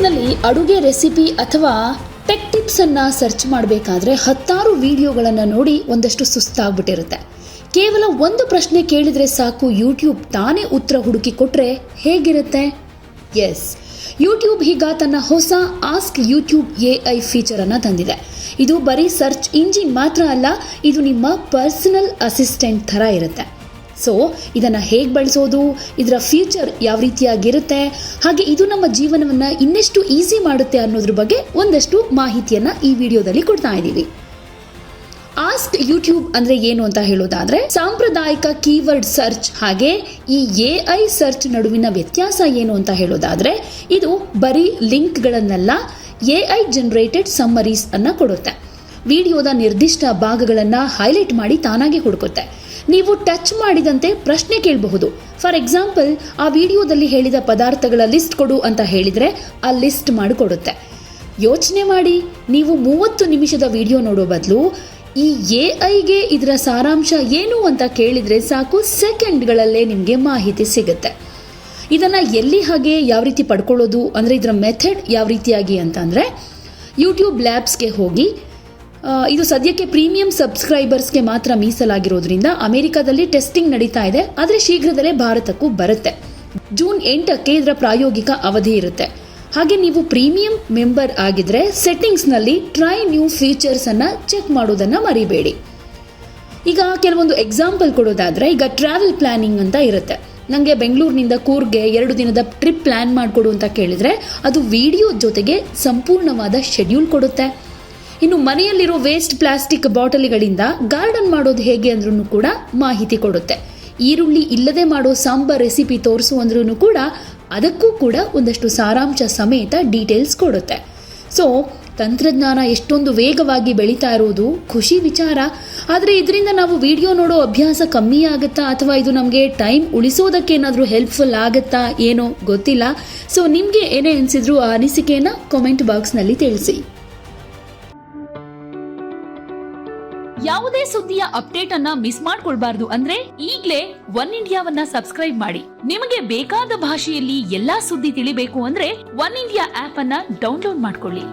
ಯೂಟ್ಯೂಬ್ನಲ್ಲಿ ಅಡುಗೆ ರೆಸಿಪಿ ಅಥವಾ ಟೆಕ್ ಟಿಪ್ಸ್ ಅನ್ನ ಸರ್ಚ್ ಮಾಡಬೇಕಾದ್ರೆ 10 ವಿಡಿಯೋಗಳನ್ನು ನೋಡಿ ಒಂದಷ್ಟು ಸುಸ್ತಾಗ್ಬಿಟ್ಟಿರುತ್ತೆ. ಕೇವಲ ಒಂದು ಪ್ರಶ್ನೆ ಕೇಳಿದ್ರೆ ಸಾಕು, ಯೂಟ್ಯೂಬ್ ತಾನೇ ಉತ್ತರ ಹುಡುಕಿ ಕೊಟ್ರೆ ಹೇಗಿರುತ್ತೆ? ಎಸ್, ಯೂಟ್ಯೂಬ್ ಈಗ ತನ್ನ ಹೊಸ ಆಸ್ಕ್ ಯೂಟ್ಯೂಬ್ AI ಫೀಚರ್ ಅನ್ನ ತಂದಿದೆ. ಇದು ಬರೀ ಸರ್ಚ್ ಇಂಜಿನ್ ಮಾತ್ರ ಅಲ್ಲ, ಇದು ನಿಮ್ಮ ಪರ್ಸನಲ್ ಅಸಿಸ್ಟೆಂಟ್ ಥರ ಇರುತ್ತೆ. ಸೊ ಇದನ್ನು ಹೇಗೆ ಬಳಸೋದು, ಇದರ ಫ್ಯೂಚರ್ ಯಾವ ರೀತಿಯಾಗಿರುತ್ತೆ, ಹಾಗೆ ಇದು ನಮ್ಮ ಜೀವನವನ್ನು ಇನ್ನೆಷ್ಟು ಈಸಿ ಮಾಡುತ್ತೆ ಅನ್ನೋದ್ರ ಬಗ್ಗೆ ಒಂದಷ್ಟು ಮಾಹಿತಿಯನ್ನು ಈ ವಿಡಿಯೋದಲ್ಲಿ ಕೊಡ್ತಾ ಇದ್ದೀವಿ. ಆಸ್ಕ್ ಯೂಟ್ಯೂಬ್ ಅಂದರೆ ಏನು ಅಂತ ಹೇಳೋದಾದ್ರೆ, ಸಾಂಪ್ರದಾಯಿಕ ಕೀವರ್ಡ್ ಸರ್ಚ್ ಹಾಗೆ ಈ AI ಸರ್ಚ್ ನಡುವಿನ ವ್ಯತ್ಯಾಸ ಏನು ಅಂತ ಹೇಳೋದಾದ್ರೆ, ಇದು ಬರೀ ಲಿಂಕ್ಗಳನ್ನೆಲ್ಲ AI ಜನರೇಟೆಡ್ ಸಮ್ಮರೀಸ್ ಅನ್ನ ಕೊಡುತ್ತೆ. ವಿಡಿಯೋದ ನಿರ್ದಿಷ್ಟ ಭಾಗಗಳನ್ನು ಹೈಲೈಟ್ ಮಾಡಿ ತಾನಾಗೆ ಹುಡುಕುತ್ತೆ. ನೀವು ಟಚ್ ಮಾಡಿದಂತೆ ಪ್ರಶ್ನೆ ಕೇಳಬಹುದು. ಫಾರ್ ಎಕ್ಸಾಂಪಲ್, ಆ ವಿಡಿಯೋದಲ್ಲಿ ಹೇಳಿದ ಪದಾರ್ಥಗಳ ಲಿಸ್ಟ್ ಕೊಡು ಅಂತ ಹೇಳಿದರೆ ಆ ಲಿಸ್ಟ್ ಮಾಡಿಕೊಡುತ್ತೆ. ಯೋಚನೆ ಮಾಡಿ, ನೀವು 30 ನಿಮಿಷದ ವಿಡಿಯೋ ನೋಡೋ ಬದಲು ಈ AIಗೆ ಇದರ ಸಾರಾಂಶ ಏನು ಅಂತ ಕೇಳಿದರೆ ಸಾಕು, ಸೆಕೆಂಡ್ಗಳಲ್ಲೇ ನಿಮಗೆ ಮಾಹಿತಿ ಸಿಗುತ್ತೆ. ಇದನ್ನು ಎಲ್ಲಿ ಹಾಗೆ ಯಾವ ರೀತಿ ಪಡ್ಕೊಳ್ಳೋದು ಅಂದರೆ ಇದರ ಮೆಥಡ್ ಯಾವ ರೀತಿಯಾಗಿ ಅಂತಂದರೆ, ಯೂಟ್ಯೂಬ್ ಲ್ಯಾಬ್ಸ್ಗೆ ಹೋಗಿ, ಇದು ಸದ್ಯಕ್ಕೆ ಪ್ರೀಮಿಯಂ ಸಬ್ಸ್ಕ್ರೈಬರ್ಸ್ಗೆ ಮಾತ್ರ ಮೀಸಲಾಗಿರೋದ್ರಿಂದ ಅಮೆರಿಕಾದಲ್ಲಿ ಟೆಸ್ಟಿಂಗ್ ನಡೀತಾ ಇದೆ, ಆದರೆ ಶೀಘ್ರದಲ್ಲೇ ಭಾರತಕ್ಕೂ ಬರುತ್ತೆ. ಜೂನ್ 8ಕ್ಕೆ ಇದರ ಪ್ರಾಯೋಗಿಕ ಅವಧಿ ಇರುತ್ತೆ. ಹಾಗೆ ನೀವು ಪ್ರೀಮಿಯಂ ಮೆಂಬರ್ ಆಗಿದ್ರೆ ಸೆಟ್ಟಿಂಗ್ಸ್ನಲ್ಲಿ ಟ್ರೈ ನ್ಯೂ ಫೀಚರ್ಸ್ ಅನ್ನ ಚೆಕ್ ಮಾಡೋದನ್ನ ಮರಿಬೇಡಿ. ಈಗ ಕೆಲವೊಂದು ಎಕ್ಸಾಂಪಲ್ ಕೊಡೋದಾದ್ರೆ, ಈಗ ಟ್ರಾವೆಲ್ ಪ್ಲಾನಿಂಗ್ ಅಂತ ಇರುತ್ತೆ. ನನಗೆ ಬೆಂಗಳೂರಿನಿಂದ ಕೂರ್ಗೆ 2 ದಿನದ ಟ್ರಿಪ್ ಪ್ಲಾನ್ ಮಾಡಿಕೊಡು ಅಂತ ಕೇಳಿದ್ರೆ ಅದು ವಿಡಿಯೋ ಜೊತೆಗೆ ಸಂಪೂರ್ಣವಾದ ಶೆಡ್ಯೂಲ್ ಕೊಡುತ್ತೆ. ಇನ್ನು ಮನೆಯಲ್ಲಿರೋ ವೇಸ್ಟ್ ಪ್ಲಾಸ್ಟಿಕ್ ಬಾಟಲಿಗಳಿಂದ ಗಾರ್ಡನ್ ಮಾಡೋದು ಹೇಗೆ ಅಂದ್ರೂ ಕೂಡ ಮಾಹಿತಿ ಕೊಡುತ್ತೆ. ಈರುಳ್ಳಿ ಇಲ್ಲದೆ ಮಾಡೋ ಸಾಂಬಾರ್ ರೆಸಿಪಿ ತೋರಿಸು ಅಂದ್ರೂ ಕೂಡ ಅದಕ್ಕೂ ಕೂಡ ಒಂದಷ್ಟು ಸಾರಾಂಶ ಸಮೇತ ಡೀಟೇಲ್ಸ್ ಕೊಡುತ್ತೆ. ಸೊ ತಂತ್ರಜ್ಞಾನ ಎಷ್ಟೊಂದು ವೇಗವಾಗಿ ಬೆಳೀತಾ ಇರೋದು ಖುಷಿ ವಿಚಾರ. ಆದರೆ ಇದರಿಂದ ನಾವು ವಿಡಿಯೋ ನೋಡೋ ಅಭ್ಯಾಸ ಕಮ್ಮಿ ಆಗುತ್ತಾ ಅಥವಾ ಇದು ನಮಗೆ ಟೈಮ್ ಉಳಿಸೋದಕ್ಕೆ ಏನಾದರೂ ಹೆಲ್ಪ್ಫುಲ್ ಆಗುತ್ತಾ ಏನೋ ಗೊತ್ತಿಲ್ಲ. ಸೊ ನಿಮಗೆ ಏನೇ ಅನಿಸಿದ್ರು ಆ ಅನಿಸಿಕೆಯನ್ನು ಕಾಮೆಂಟ್ ಬಾಕ್ಸ್ನಲ್ಲಿ ತಿಳಿಸಿ. ಯಾವುದೇ ಸುದ್ದಿಯ ಅಪ್ಡೇಟ್ ಅನ್ನ ಮಿಸ್ ಮಾಡ್ಕೊಳ್ಬಾರ್ದು ಅಂದ್ರೆ ಈಗ್ಲೇ ಒನ್ ಇಂಡಿಯಾವನ್ನ ಸಬ್ಸ್ಕ್ರೈಬ್ ಮಾಡಿ. ನಿಮಗೆ ಬೇಕಾದ ಭಾಷೆಯಲ್ಲಿ ಎಲ್ಲಾ ಸುದ್ದಿ ತಿಳಿಬೇಕು ಅಂದ್ರೆ ಒನ್ ಇಂಡಿಯಾ ಆಪ್ ಅನ್ನ ಡೌನ್ಲೋಡ್ ಮಾಡ್ಕೊಳ್ಳಿ.